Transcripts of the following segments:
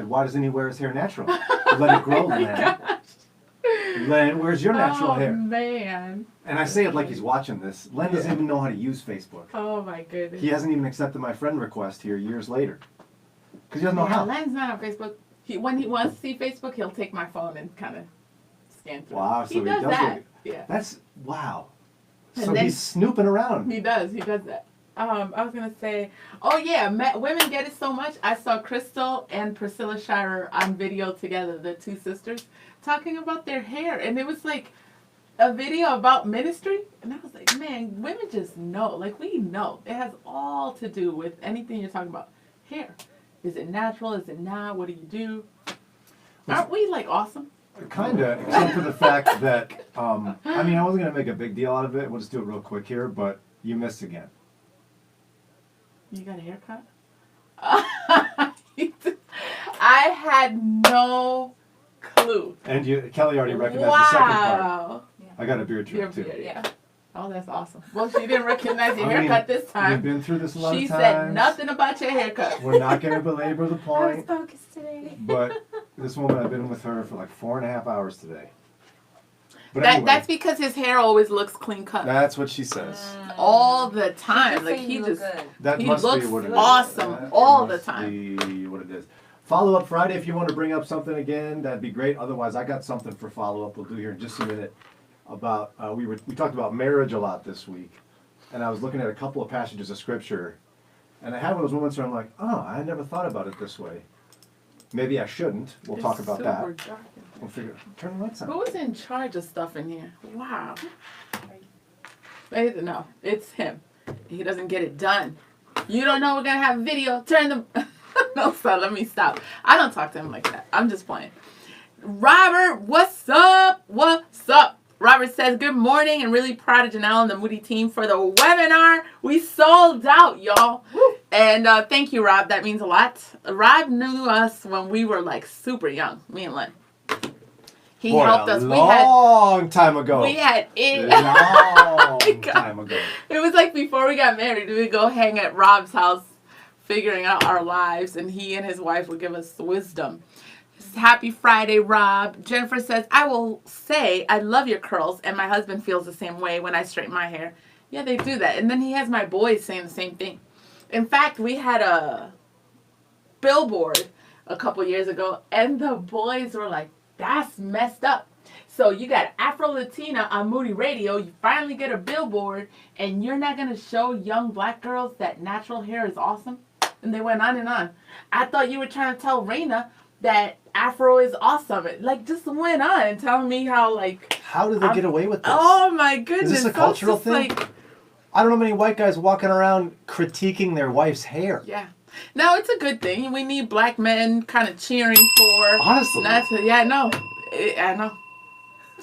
Why doesn't he wear his hair natural? Let it grow, Len. Len, where's your natural hair? Oh, man. And I say it like he's watching this. Len doesn't even know how to use Facebook. Oh, my goodness. He hasn't even accepted my friend request here years later. Because he doesn't know how. Len's not on Facebook. When he wants to see Facebook, he'll take my phone and kind of scan through. Wow, so he does that. Yeah. That's, wow. And So then, he's snooping around. He does that. I was going to say, oh yeah, women get it so much. I saw Crystal and Priscilla Shirer on video together, the two sisters, talking about their hair. And it was like a video about ministry. And I was like, man, women just know. Like, we know. It has all to do with anything you're talking about. Hair. Is it natural? Is it not? What do you do? Aren't we like awesome? Kinda, except for the fact that, I mean, I wasn't going to make a big deal out of it. We'll just do it real quick here, but you missed again. You got a haircut? I had no clue. And Kelly already recognized the second part. Wow. I got a beard trim too. Yeah. Oh, that's awesome. Well, she didn't recognize your haircut this time. We've been through this a lot of times. She said nothing about your haircut. We're not going to belabor the I was point. focused today. But this woman, I've been with her for like 4.5 hours today. But anyway, That's because his hair always looks clean cut. that's what she says. All the time. Just Like saying he you look just good. That he must looks be what it is. awesome That all the must time. be what it is. Follow up Friday, if you want to bring up something again, that'd be great. Otherwise, I got something for follow up we'll do here in just a minute. About we talked about marriage a lot this week, and I was looking at a couple of passages of scripture, and I had one of those moments where I'm like, oh, I never thought about it this way. Maybe I shouldn't. We'll talk about It's that. super dark in here. We'll figure. Turn the lights on. Who's in charge of stuff in here? Wow. No, it's him. He doesn't get it done. You don't know we're going to have video. Turn the... No, so let me stop. I don't talk to him like that. I'm just playing. Robert, what's up? What's up? Robert says, good morning and really proud of Jannelle and the Moody team for the webinar. We sold out, y'all. Woo. And thank you, Rob. That means a lot. Rob knew us when we were like super young, me and Len. He helped us. Long time ago. We had it. Long time ago. It was like before we got married. We would go hang at Rob's house, figuring out our lives, and he and his wife would give us wisdom. Happy Friday, Rob. Jennifer says, I will say I love your curls, and my husband feels the same way when I straighten my hair. Yeah, they do that. And then he has my boys saying the same thing. In fact, we had a billboard a couple years ago, and the boys were like, that's messed up. So you got Afro Latina on Moody Radio. You finally get a billboard, and you're not going to show young black girls that natural hair is awesome? And they went on and on. I thought you were trying to tell Raina that Afro is awesome. It like just went on and telling me how like... How did they get away with this? Oh my goodness. Is this a cultural thing? Like, I don't know many white guys walking around critiquing their wife's hair. yeah. No, it's a good thing. We need black men kind of cheering for... Honestly. Yeah, I know. I know.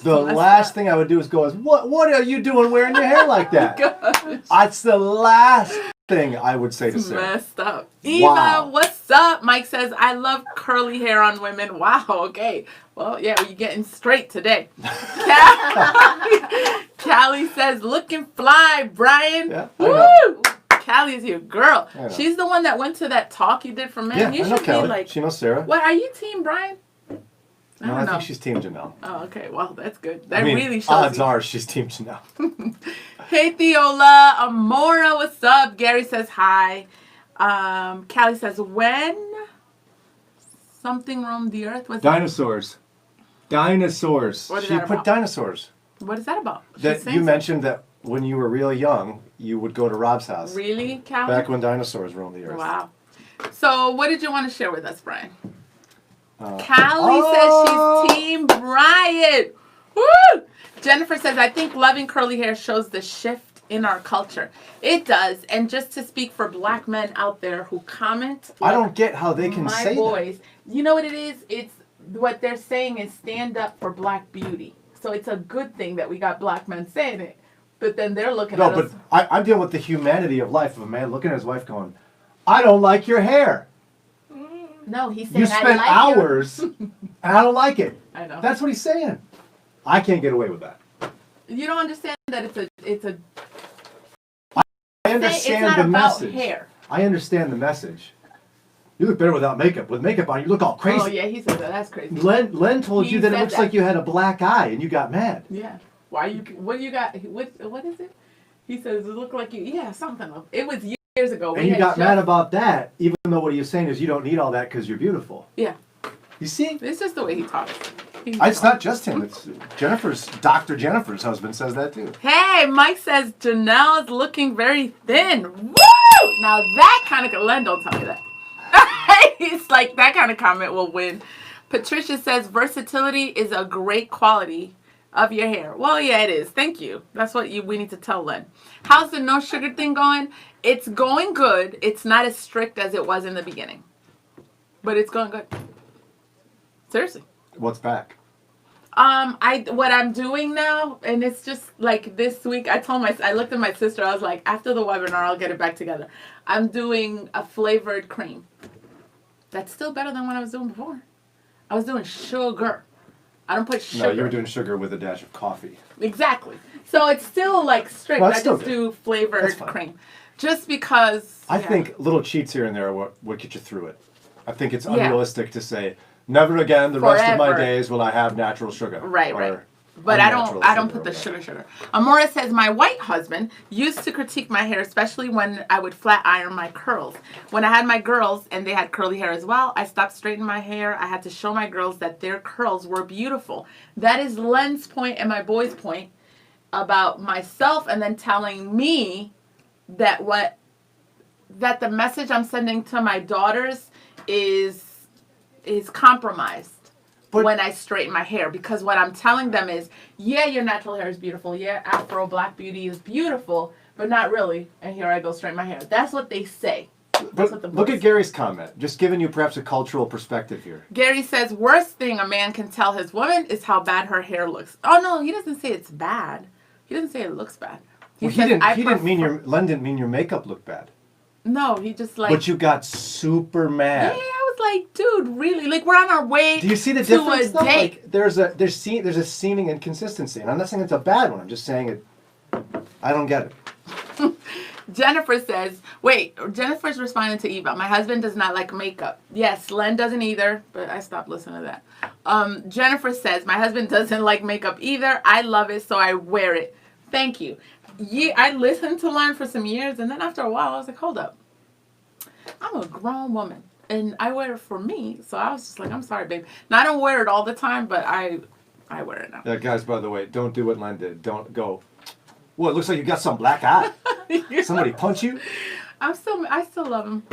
The last thing I would do is go, what are you doing wearing your hair like that? Gosh. That's the last thing I would say to It's Sarah. messed up. Eva, Wow. what's up? Mike says, I love curly hair on women. Wow, okay. Well, yeah, you're getting straight today. Callie says, looking fly, Brian. Yeah, Woo! Callie's your girl. I know. She's the one that went to that talk you did for men. Yeah, You I know should Kelly. be like, She knows Sarah. what, are you team Brian? No, I know. think she's Team Jannelle. Oh, okay. Well, that's good. That I mean, really shows odds you. are she's Team Jannelle. Hey, Theola. Amora, what's up? Gary says hi. Callie says, when something roamed the earth? What's Dinosaurs. Dinosaurs. What is She that put about? dinosaurs. What is that about? She's That saying you mentioned that when you were real young, you would go to Rob's house. something. Really, Callie? Back when dinosaurs roamed the earth. Wow. So, what did you want to share with us, Brian? Uh, Callie oh! says she's Team Brian. Woo! Jennifer says, I think loving curly hair shows the shift in our culture. It does. And just to speak for black men out there who comment. I don't get how they can my say boys, you know what it is? It's what they're saying is stand up for black beauty. So it's a good thing that we got black men saying it. But then they're looking that. at No, us. but I'm dealing with the humanity of life of a man looking at his wife going, I don't like your hair. No, he's saying You I spent like hours and I don't like it. I know. That's what he's saying. I can't get away with that. You don't understand that it's a I understand it's not the about message. hair. I understand the message. You look better without makeup. With makeup on, you look all crazy. Oh yeah, he said that. That's crazy. Len told He you that it said looks that. like you had a black eye, and you got mad. Yeah. Why you? What you got? What is it? He says it looked like you. Yeah, something. It was years ago. And you got mad about that, even though what he's saying is you don't need all that because you're beautiful. Yeah. You see? It's just the way he talks. It's not just him. It's Dr. Jennifer's husband says that too. Hey, Mike says Jannelle is looking very thin. Woo! Now that kind of Len, don't tell me that. He's like that kind of comment will win. Patricia says versatility is a great quality of your hair. Well, yeah, it is. Thank you. That's what we need to tell Len. How's the no sugar thing going? It's going good. It's not as strict as it was in the beginning, but it's going good. Seriously. What's back? What I'm doing now, and it's just like this week, I looked at my sister, I was like, after the webinar, I'll get it back together. I'm doing a flavored cream. That's still better than what I was doing before. I was doing sugar. I don't put sugar. No, you were doing sugar with a dash of coffee. Exactly. So it's still like strict. Well, I just do flavored cream. Just because. I think little cheats here and there are what get you through it. I think it's unrealistic to say, never again the rest of my days will I have natural sugar. Right. But I don't put the sugar. Amora says, my white husband used to critique my hair, especially when I would flat iron my curls. When I had my girls and they had curly hair as well, I stopped straightening my hair. I had to show my girls that their curls were beautiful. That is Len's point and my boy's point about myself, and then telling me that the message I'm sending to my daughters is compromised. But when I straighten my hair, because what I'm telling them is, yeah, your natural hair is beautiful. Yeah, Afro Black Beauty is beautiful, but not really. And here I go straighten my hair. That's what they say. But look at Gary's comment. Just giving you perhaps a cultural perspective here. Gary says, worst thing a man can tell his woman is how bad her hair looks. Oh no, he doesn't say it's bad. He doesn't say it looks bad. Len didn't mean your makeup looked bad. No, he just like. But you got super mad. Yeah. Like, dude, really? Like, we're on our way. Do you see the difference? Though? Like, there's a seeming inconsistency, and I'm not saying it's a bad one. I'm just saying it. I don't get it. Jennifer says, Jennifer's responding to Eva. My husband does not like makeup. Yes, Len doesn't either, but I stopped listening to that. Jennifer says, my husband doesn't like makeup either. I love it, so I wear it. Thank you. Yeah, I listened to Len for some years, and then after a while, I was like, hold up. I'm a grown woman. And I wear it for me, so I was just like, I'm sorry, babe. Now, I don't wear it all the time, but I wear it now. Yeah, guys, by the way, don't do what Len did. Don't go, well, it looks like you got some black eye. Somebody punch you? I still love him.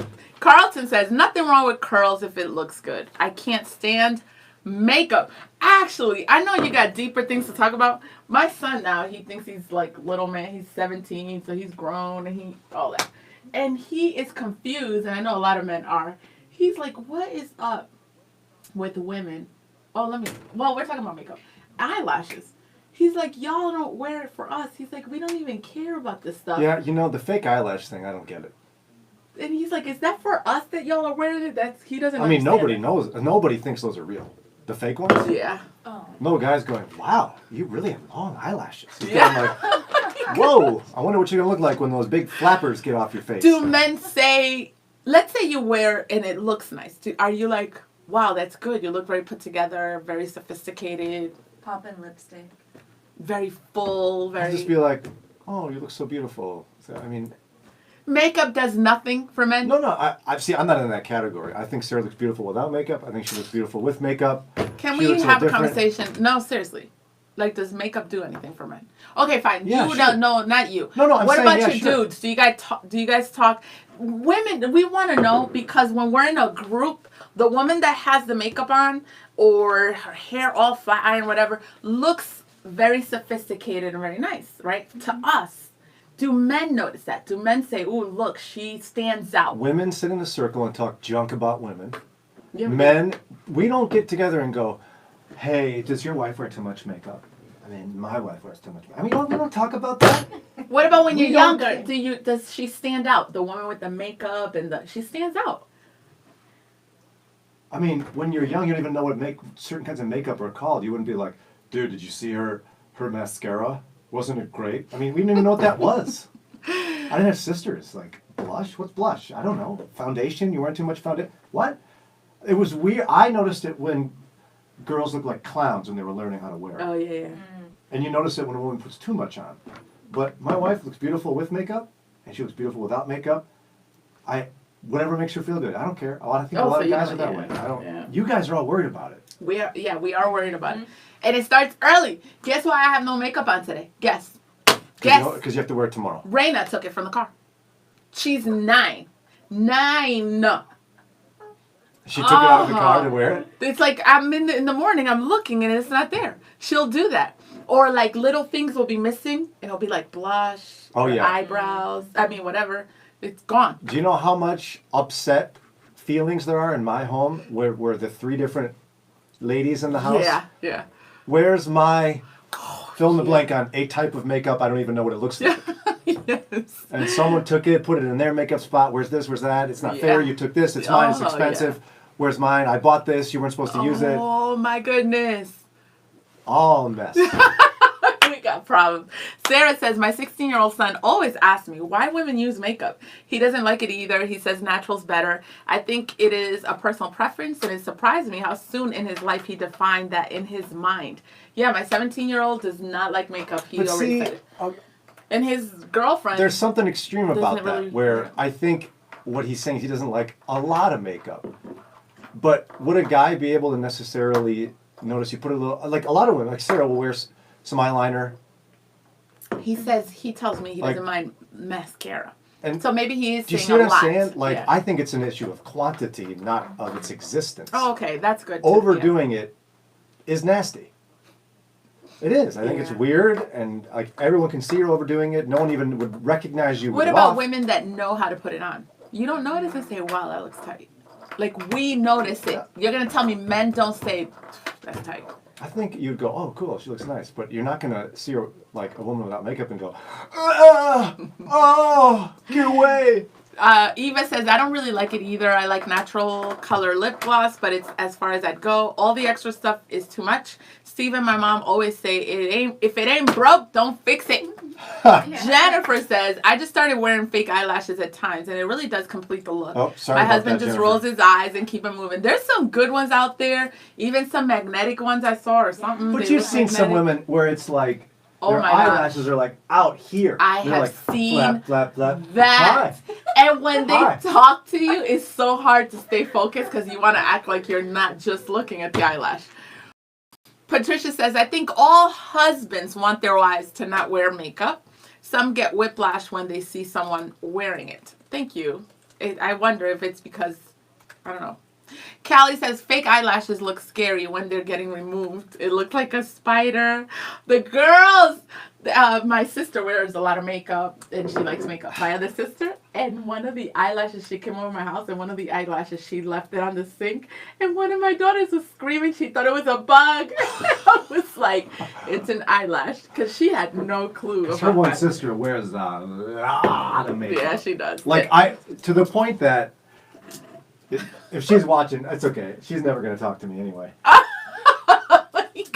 Carlton says, nothing wrong with curls if it looks good. I can't stand makeup. Actually, I know you got deeper things to talk about. My son now, he thinks he's like little man. He's 17, so he's grown and all that. And he is confused, and I know a lot of men are. He's like, what is up with women? We're talking about makeup. Eyelashes. He's like, y'all don't wear it for us. He's like, we don't even care about this stuff. Yeah, the fake eyelash thing, I don't get it. And he's like, is that for us that y'all are wearing it? He doesn't I mean, nobody that. knows. Nobody thinks those are real. The fake ones? Yeah. Oh. No guy's going, wow, you really have long eyelashes. Yeah. I'm like, whoa, I wonder what you're going to look like when those big flappers get off your face. Do men say, let's say you wear and it looks nice. Are you like, wow, that's good. You look very put together, very sophisticated. Pop in lipstick. Very full, very... I'll just be like, oh, you look so beautiful. So, I mean... Makeup does nothing for men? No, I'm not in that category. I think Sarah looks beautiful without makeup. I think she looks beautiful with makeup. Can we have a conversation? No, seriously. Like, does makeup do anything for men? Okay, fine. Yeah, you sure. don't know, not you. No, I'm what saying, about yeah, your sure. dudes? Do you guys talk? Women, we want to know, because when we're in a group, the woman that has the makeup on or her hair all flat iron, whatever, looks very sophisticated and very nice, right? To us. Do men notice that? Do men say, ooh, look, she stands out? Women sit in a circle and talk junk about women. Yeah. Men, we don't get together and go, hey, does your wife wear too much makeup? I mean, my wife wears too much makeup. I mean, we don't talk about that. What about when you're We don't younger? Does she stand out? The woman with the makeup she stands out. I mean, when you're young, you don't even know what certain kinds of makeup are called. You wouldn't be like, dude, did you see her mascara? Wasn't it great? I mean, we didn't even know what that was. I didn't have sisters. Like, blush? What's blush? I don't know. Foundation? You wearing too much foundation? What? It was weird. I noticed it when girls look like clowns when they were learning how to wear it. Oh, yeah. And you notice it when a woman puts too much on. But my wife looks beautiful with makeup, and she looks beautiful without makeup. Whatever makes her feel good. I don't care. I think a lot of guys are that way. I don't. Yeah. You guys are all worried about it. We are worried about it. And it starts early. Guess why I have no makeup on today? Guess. Because you have to wear it tomorrow. Raina took it from the car. She's 9. 9. She took it out of the car to wear it? It's like I'm in the morning, I'm looking and it's not there. She'll do that. Or like little things will be missing. It'll be like blush, eyebrows, whatever. It's gone. Do you know how much upset feelings there are in my home where the 3 different ladies in the house? Yeah. Where's my fill in the blank on a type of makeup? I don't even know what it looks like. Yes. And someone took it, put it in their makeup spot. Where's this? Where's that? It's not fair. You took this. It's mine. It's expensive. Yeah. Where's mine? I bought this. You weren't supposed to use it. Oh, my goodness. All a mess. We got problems. Sarah says, my 16-year-old son always asks me why women use makeup. He doesn't like it either. He says natural's better. I think it is a personal preference, and it surprised me how soon in his life he defined that in his mind. Yeah, my 17-year-old does not like makeup. He already said it. And his girlfriend... There's something extreme about that, where I think what he's saying is he doesn't like a lot of makeup. But would a guy be able to necessarily notice you put a little... Like a lot of women, like Sarah will wear some eyeliner. He tells me he doesn't mind mascara. And so maybe he is saying a lot. Do you see what I'm saying? I think it's an issue of quantity, not of its existence. Oh, okay. That's good. Overdoing it is nasty. It is. I think it's weird, and like everyone can see you're overdoing it. No one even would recognize you. What about women that know how to put it on? You don't notice and say, wow, that looks tight. Like, we notice it. You're going to tell me men don't say, that's tight. I think you'd go, oh, cool, she looks nice. But you're not going to see her, like a woman without makeup and go, get away. Eva says, I don't really like it either. I like natural color lip gloss, but it's as far as I'd go. All the extra stuff is too much. Steve and my mom always say, if it ain't broke, don't fix it. Jennifer says, I just started wearing fake eyelashes at times, and it really does complete the look. Oh, sorry my husband that, just Jennifer. rolls his eyes and keep them moving. There's some good ones out there, even some magnetic ones I saw or something. But you've seen some women where it's like, their eyelashes are like out here. I They're have like, seen flap, that. And when they talk to you, it's so hard to stay focused because you want to act like you're not just looking at the eyelash. Patricia says, I think all husbands want their wives to not wear makeup. Some get whiplash when they see someone wearing it. Thank you. I wonder if it's because, I don't know. Callie says, fake eyelashes look scary when they're getting removed. It looked like a spider. The girls, my sister wears a lot of makeup, and she likes makeup. My other sister, and one of the eyelashes, she came over my house, and one of the eyelashes, she left it on the sink, and one of my daughters was screaming. She thought it was a bug. I was like, it's an eyelash, because she had no clue. Her one sister wears a lot of makeup. Yeah, she does. Like, to the point that if she's watching, it's okay. She's never going to talk to me anyway.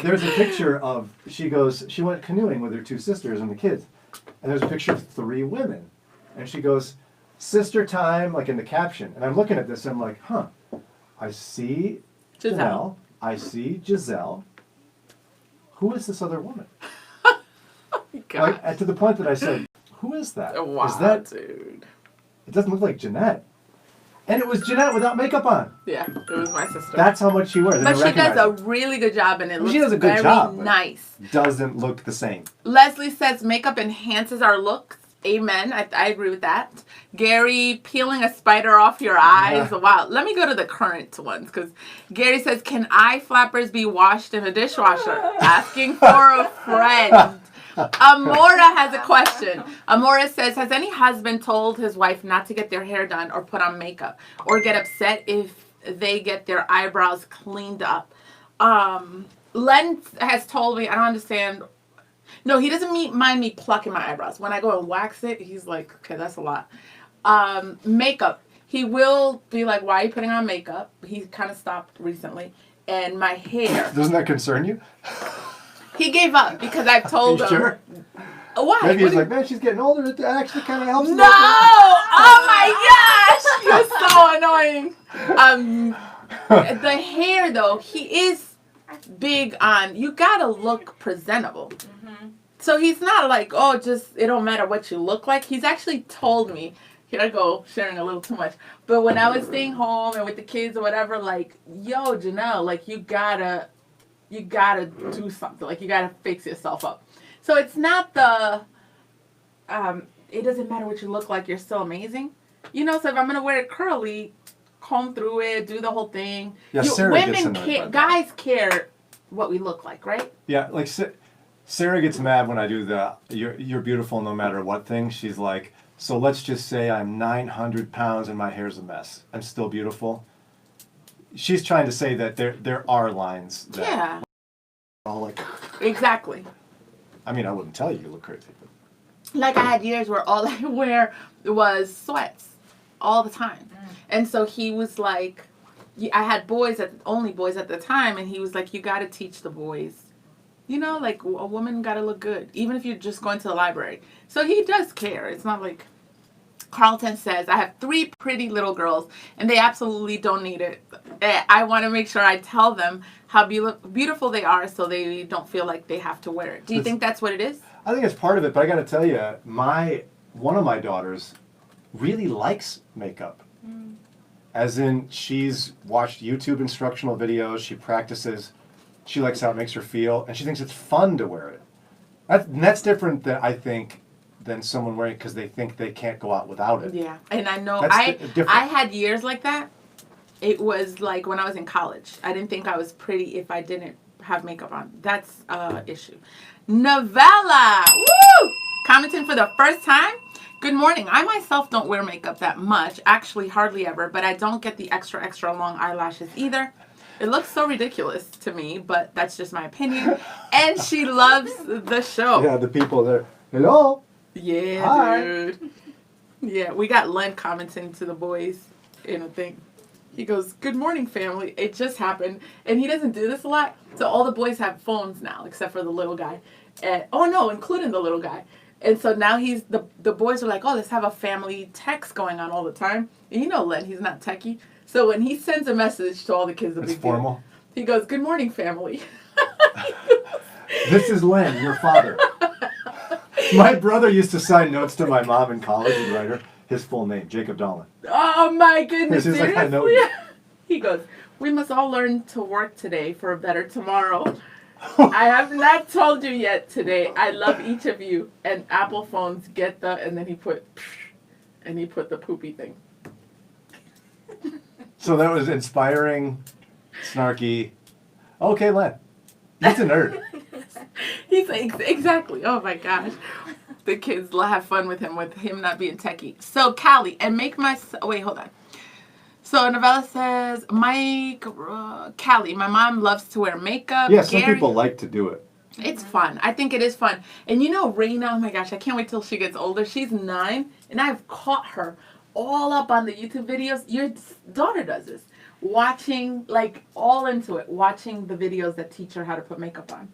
There's a picture of, she went canoeing with her 2 sisters and the kids. And there's a picture of 3 women. And she goes, sister time, like in the caption. And I'm looking at this and I'm like, I see Jannelle. I see Giselle. Who is this other woman? Like, to the point that I said, who is that? Wow, is that, dude. It doesn't look like Jeanette. And it was Jeanette without makeup on. Yeah, it was my sister. That's how much she wears. But she does a really good job, and it looks very nice. Doesn't look the same. Leslie says makeup enhances our looks. Amen. I agree with that. Gary, peeling a spider off your eyes. Yeah. Wow. Let me go to the current ones, because Gary says, can eye flappers be washed in a dishwasher? Asking for a friend. Amora has a question. Amora says, has any husband told his wife not to get their hair done or put on makeup, or get upset if they get their eyebrows cleaned up? Len has told me, I don't understand. No, he doesn't mind me plucking my eyebrows. When I go and wax it, he's like, okay, that's a lot. Makeup. He will be like, why are you putting on makeup? He kind of stopped recently. And my hair. Doesn't that concern you? He gave up because I've told him. Sure? Why? Maybe he's What like, man, she's getting older. It actually kind of helps. No! Oh my gosh! You're so annoying. The hair though, he is big on. You gotta look presentable. Mm-hmm. So he's not like, oh, just it don't matter what you look like. He's actually told me. Here I go, sharing a little too much. But when I was staying home and with the kids or whatever, like, yo, Jannelle, like you gotta do something. Like you gotta fix yourself up. So it's not the it doesn't matter what you look like, you're still amazing. You know, so if I'm gonna wear it curly, comb through it, do the whole thing. Yeah, Sarah gets women annoyed care, by that. guys care what we look like, right? Yeah, like Sarah gets mad when I do the you're beautiful no matter what thing. She's like, so let's just say I'm 900 pounds and my hair's a mess. I'm still beautiful. She's trying to say that there are lines that Yeah, all like. exactly. I mean, I wouldn't tell you you look crazy. But. Like I had years where all I wear was sweats all the time. And so he was like, I had only boys at the time, and he was like, you got to teach the boys. You know, like a woman got to look good, even if you're just going to the library. So he does care. It's not like Carlton says, I have 3 pretty little girls, and they absolutely don't need it. I want to make sure I tell them how beautiful they are so they don't feel like they have to wear it. Do you think that's what it is? I think it's part of it, but I got to tell you, one of my daughters really likes makeup. As in, she's watched YouTube instructional videos, she practices, she likes how it makes her feel, and she thinks it's fun to wear it. That's different than, I think, than someone wearing it because they think they can't go out without it. Yeah, and I know Different. I had years like that. It was like when I was in college. I didn't think I was pretty if I didn't have makeup on. That's an issue. Novella! Woo! Commenting for the first time. Good morning. I myself don't wear makeup that much. Actually, hardly ever. But I don't get the extra long eyelashes either. It looks so ridiculous to me, but that's just my opinion. And she loves the show. Yeah, the people there. Hello? Yeah, Hi. dude. Yeah, we got Len commenting to the boys in a thing. He goes, good morning, family. It just happened. And he doesn't do this a lot. So all the boys have phones now, except for the little guy. And, oh, no, including the little guy. And so now the boys are like, oh, let's have a family text going on all the time. And you know Len, he's not techie. So when he sends a message to all the kids, It's formal. He goes, good morning, family. This is Len, your father. My brother used to sign notes to my mom in college and write her his full name, Jacob Dolan. Oh my goodness, He's like, I know seriously? you. He goes, we must all learn to work today for a better tomorrow. I have not told you yet today. I love each of you. And Apple phones get and then he put the poopy thing. So that was inspiring, snarky. Okay, Len. He's a nerd. He's like, exactly. Oh my gosh. The kids have fun with him not being techie. So Callie, and wait, hold on. So Novella says, Callie, my mom loves to wear makeup. Yeah, some people like to do it. It's fun. I think it is fun. And you know, Raina, oh my gosh, I can't wait till she gets older. She's 9, and I've caught her all up on the YouTube videos. Your daughter does this. Watching, like, all into it. Watching the videos that teach her how to put makeup on.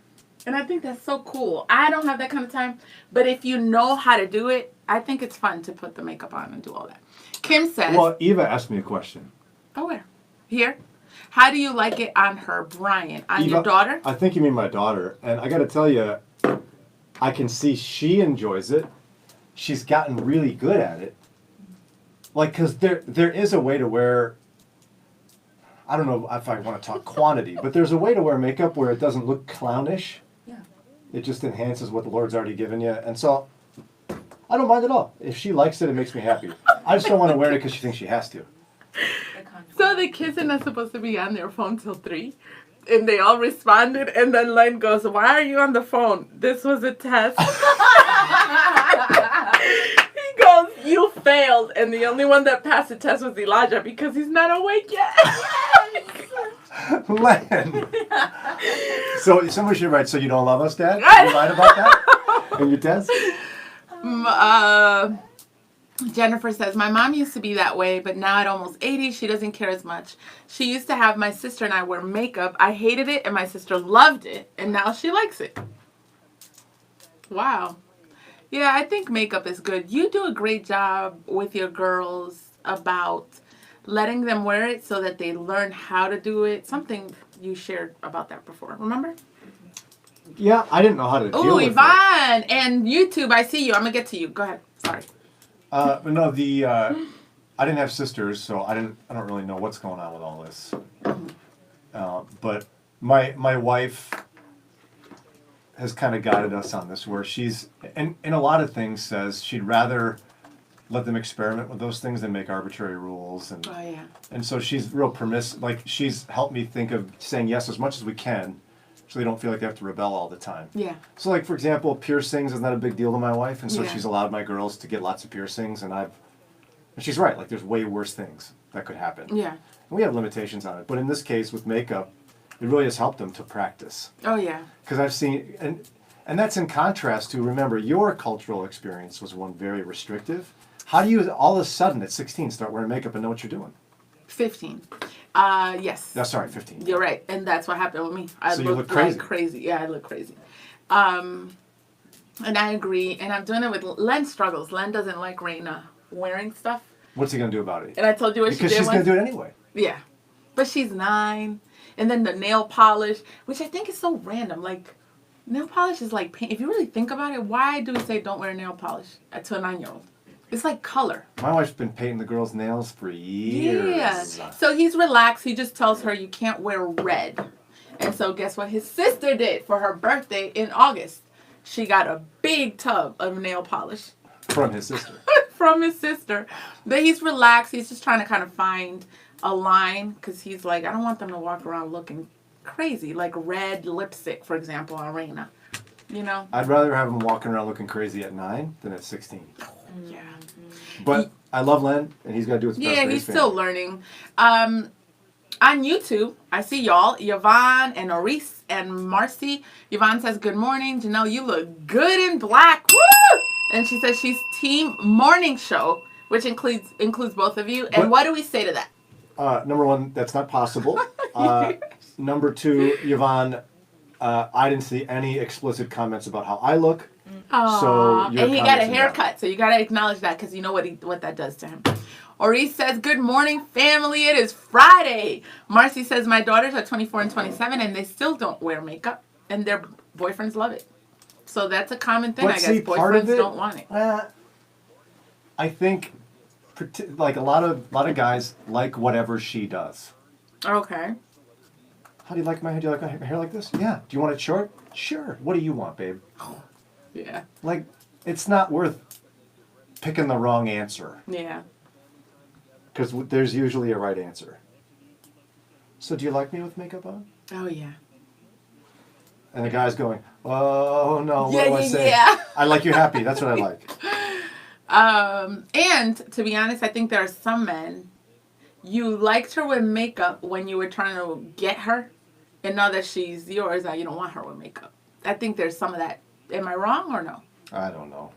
And I think that's so cool. I don't have that kind of time. But if you know how to do it, I think it's fun to put the makeup on and do all that. Kim says... Well, Eva asked me a question. Oh, where? Here? How do you like it on her, Brian? On Eva, your daughter? I think you mean my daughter. And I got to tell you, I can see she enjoys it. She's gotten really good at it. Like, because there is a way to wear... I don't know if I want to talk quantity, but there's a way to wear makeup where it doesn't look clownish. Yeah. It just enhances what the Lord's already given you. And so, I don't mind at all. If she likes it, it makes me happy. I just don't want to wear it because she thinks she has to. So the kids are not supposed to be on their phone till 3. And they all responded. And then Len goes, why are you on the phone? This was a test. He goes, you failed. And the only one that passed the test was Elijah because he's not awake yet. Len. So somebody should write, so you don't love us, Dad? You lied about that in your test? Jennifer says, my mom used to be that way, but now at almost 80, she doesn't care as much. She used to have my sister and I wear makeup. I hated it, and my sister loved it, and now she likes it. Wow. Yeah, I think makeup is good. You do a great job with your girls about letting them wear it so that they learn how to do it. Something you shared about that before. Remember? Yeah, I didn't know how to deal Oh, with it. Yvonne and YouTube. I see you. I'm gonna get to you. Go ahead. Sorry. But no, I didn't have sisters, so I don't really know what's going on with all this. But my wife has kind of guided us on this, where she's and in a lot of things says she'd rather let them experiment with those things than make arbitrary rules, and Oh yeah. and so she's real permissive. Like, she's helped me think of saying yes as much as we can, so they don't feel like they have to rebel all the time. Yeah. So, like, for example, piercings is not a big deal to my wife, and so Yeah. she's allowed my girls to get lots of piercings, and she's right. Like, there's way worse things that could happen. Yeah. And we have limitations on it, but in this case with makeup, it really has helped them to practice. Oh yeah. Because I've seen, and that's in contrast to, remember, your cultural experience was one very restrictive. How do you all of a sudden at 16 start wearing makeup and know what you're doing? 15. Yes. No, sorry, 15. You're right, and that's what happened with me. I So you look looked crazy. like crazy. Yeah, I look crazy. And I agree. And I'm doing it with Len. Struggles. Len doesn't like Raina wearing stuff. What's he gonna do about it? And I told you what Because she did she's gonna once. do it anyway. Yeah, but she's 9. And then the nail polish, which I think is so random. Like, nail polish is like paint. If you really think about it, why do we say don't wear nail polish to a 9-year-old? It's like color. My wife's been painting the girls' nails for years. Yeah. So he's relaxed. He just tells her you can't wear red. And so guess what his sister did for her birthday in August? She got a big tub of nail polish From his sister. from his sister. But he's relaxed. He's just trying to kind of find a line because he's like, I don't want them to walk around looking crazy, like red lipstick, for example, on Raina. You know? I'd rather have him walking around looking crazy at 9 than at 16. Yeah. But I love Len, and he's got to do what's best Yeah, for he's his still family. learning. On YouTube, I see y'all, Yvonne and Maurice and Marcy. Yvonne says, good morning. Jannelle, you look good in black. Woo! And she says she's team morning show, which includes both of you. And what do we say to that? Number one, that's not possible. Number two, Yvonne, I didn't see any explicit comments about how I look. So your and he got a comments are haircut, so you got to acknowledge that because you know what that does to him. Maurice says, good morning, family. It is Friday. Marcy says, my daughters are 24 and 27, and they still don't wear makeup, and their boyfriends love it. So that's a common thing, But I guess. see, part of Boyfriends it, don't want it. I think, like a lot of guys like whatever she does. Okay. How do you like my hair? Do you like my hair like this? Yeah. Do you want it short? Sure. What do you want, babe? Yeah. Like, it's not worth picking the wrong answer. Yeah. Because there's usually a right answer. So do you like me with makeup on? Oh, yeah. And the guy's going, oh no, what Yeah, do I yeah, say? yeah. I like you happy. That's what I like. And to be honest, I think there are some men, you liked her with makeup when you were trying to get her, and now that she's yours, now you don't want her with makeup. I think there's some of that. Am I wrong or no? I don't know.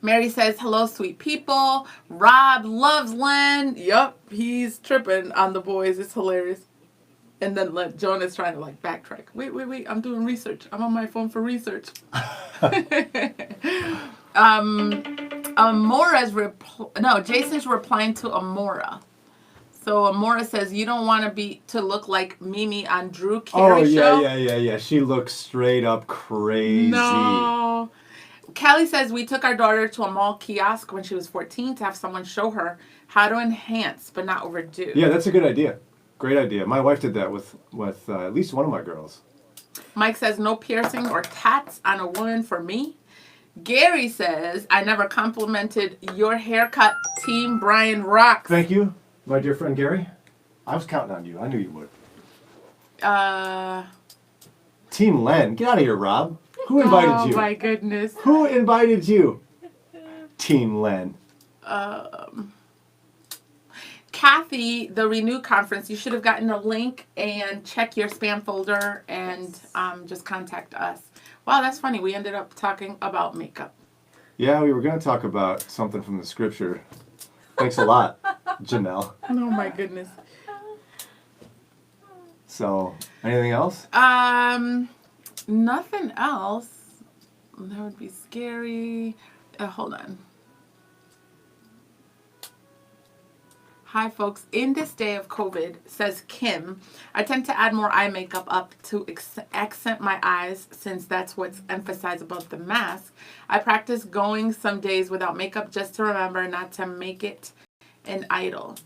Mary says, hello, sweet people. Rob loves Len. Yup, he's tripping on the boys. It's hilarious. And then Jonah's trying to like backtrack. Wait. I'm doing research. I'm on my phone for research. Jason's replying to Amora. So Amora says, you don't want to look like Mimi on Drew Carey show? yeah. She looks straight up crazy. No. Callie says, we took our daughter to a mall kiosk when she was 14 to have someone show her how to enhance but not overdo. Yeah, that's a good idea. Great idea. My wife did that with at least one of my girls. Mike says, no piercing or tats on a woman for me. Gary says, I never complimented your haircut, Team Brian rocks. Thank you, my dear friend Gary. I was counting on you. I knew you would. Team Len. Get out of here, Rob. Who invited you? Oh, my goodness. Who invited you? Team Len. Kathy, the Renew conference, you should have gotten a link and check your spam folder and just contact us. Wow, that's funny. We ended up talking about makeup. Yeah, we were going to talk about something from the scripture. Thanks a lot, Jannelle. Oh, my goodness. So, anything else? Nothing else. That would be scary. Hold on. Hi, folks. In this day of COVID, says Kim, I tend to add more eye makeup up to accent my eyes since that's what's emphasized above the mask. I practice going some days without makeup just to remember not to make it an idol.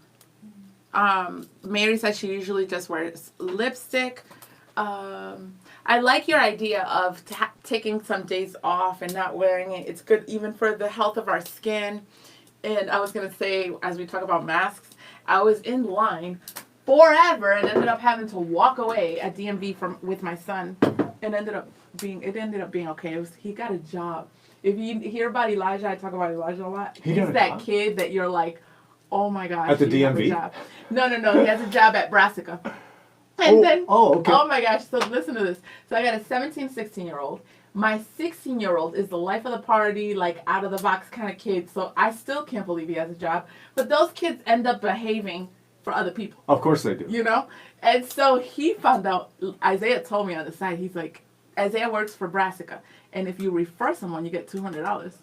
Mary says she usually just wears lipstick. I like your idea of taking some days off and not wearing it. It's good even for the health of our skin. And I was going to say, as we talk about masks, I was in line forever and ended up having to walk away at DMV with my son. And it ended up being okay. He got a job. If you hear about Elijah, I talk about Elijah a lot. He's that kid that you're like, oh my gosh. At the DMV? No. He has a job at Brassica. And okay. Oh my gosh. So listen to this. So I got a 17, 16-year-old. My 16-year-old is the life of the party, like out of the box kind of kid. So I still can't believe he has a job. But those kids end up behaving for other people. Of course they do. You know? And so he found out, Isaiah told me on the side, he's like, Isaiah works for Brassica. And if you refer someone, you get $200.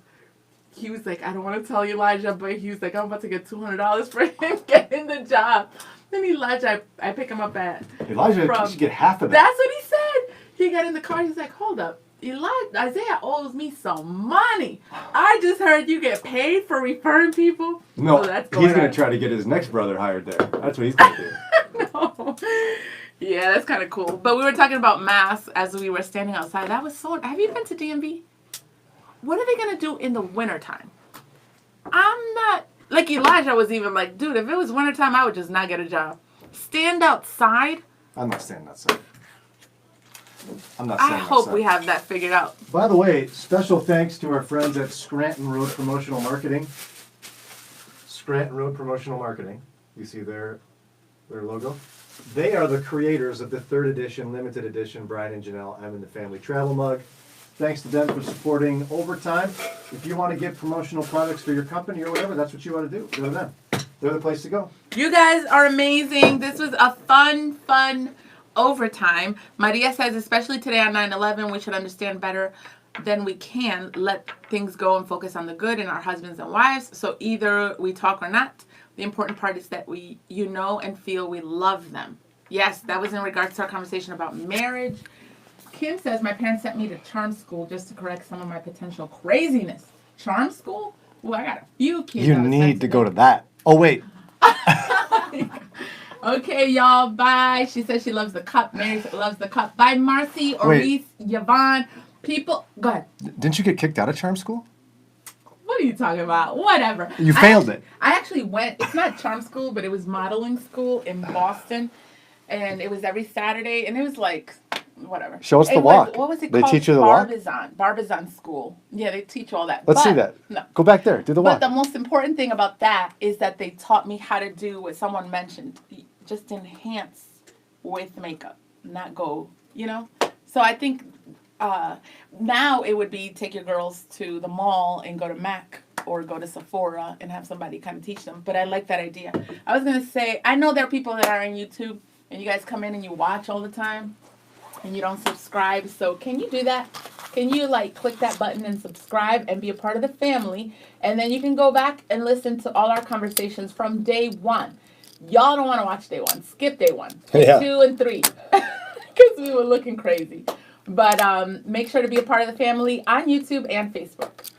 He was like, I don't want to tell Elijah, but he was like, I'm about to get $200 for him getting the job. Then Elijah, I pick him up at... Elijah should get half of that. That's what he said. He got in the car, he's like, hold up. Isaiah owes me some money. I just heard you get paid for referring people. No, he's going to try to get his next brother hired there. That's what he's going to do. No. Yeah, that's kind of cool. But we were talking about masks as we were standing outside. That was so... Have you been to DMV? What are they going to do in the wintertime? I'm not... Like Elijah was even like, dude, if it was wintertime, I would just not get a job. Stand outside? I'm not standing outside. I hope we have that figured out. By the way, special thanks to our friends at Scranton Road Promotional Marketing. Scranton Road Promotional Marketing. You see their logo? They are the creators of the 3rd edition, limited edition, Brian and Jannelle, I'm in the Family Travel Mug. Thanks to them for supporting Overtime. If you want to get promotional products for your company or whatever, that's what you want to do. Go to them. They're the place to go. You guys are amazing. This was a fun Overtime. Maria says, especially today on 9/11, we should understand better than we can. Let things go and focus on the good in our husbands and wives. So either we talk or not. The important part is that you know and feel we love them. Yes, that was in regards to our conversation about marriage. Kim says, my parents sent me to charm school just to correct some of my potential craziness. Charm school? Well, I got a few kids. You need to go to that. Oh, wait. Okay, y'all. Bye. She says she loves the cup. Mary loves the cup. Bye, Marcy, Oris, Yvonne. People. Go ahead. Didn't you get kicked out of charm school? What are you talking about? Whatever. You failed it. I actually went. It's not charm school, but it was modeling school in Boston. And it was every Saturday. And it was like, whatever. Show us the walk. What was it called? They teach you the walk? Barbizon school. Yeah, they teach you all that. Let's see that. No. Go back there. Do the walk. But the most important thing about that is that they taught me how to do what someone mentioned. Just enhance with makeup, not go, you know? So I think now it would be take your girls to the mall and go to MAC or go to Sephora and have somebody kind of teach them. But I like that idea. I was going to say, I know there are people that are on YouTube and you guys come in and you watch all the time and you don't subscribe. So can you do that? Can you click that button and subscribe and be a part of the family? And then you can go back and listen to all our conversations from day one. Y'all don't want to watch day one. Skip day 1, 2, and 3. Because we were looking crazy. But make sure to be a part of the family on YouTube and Facebook.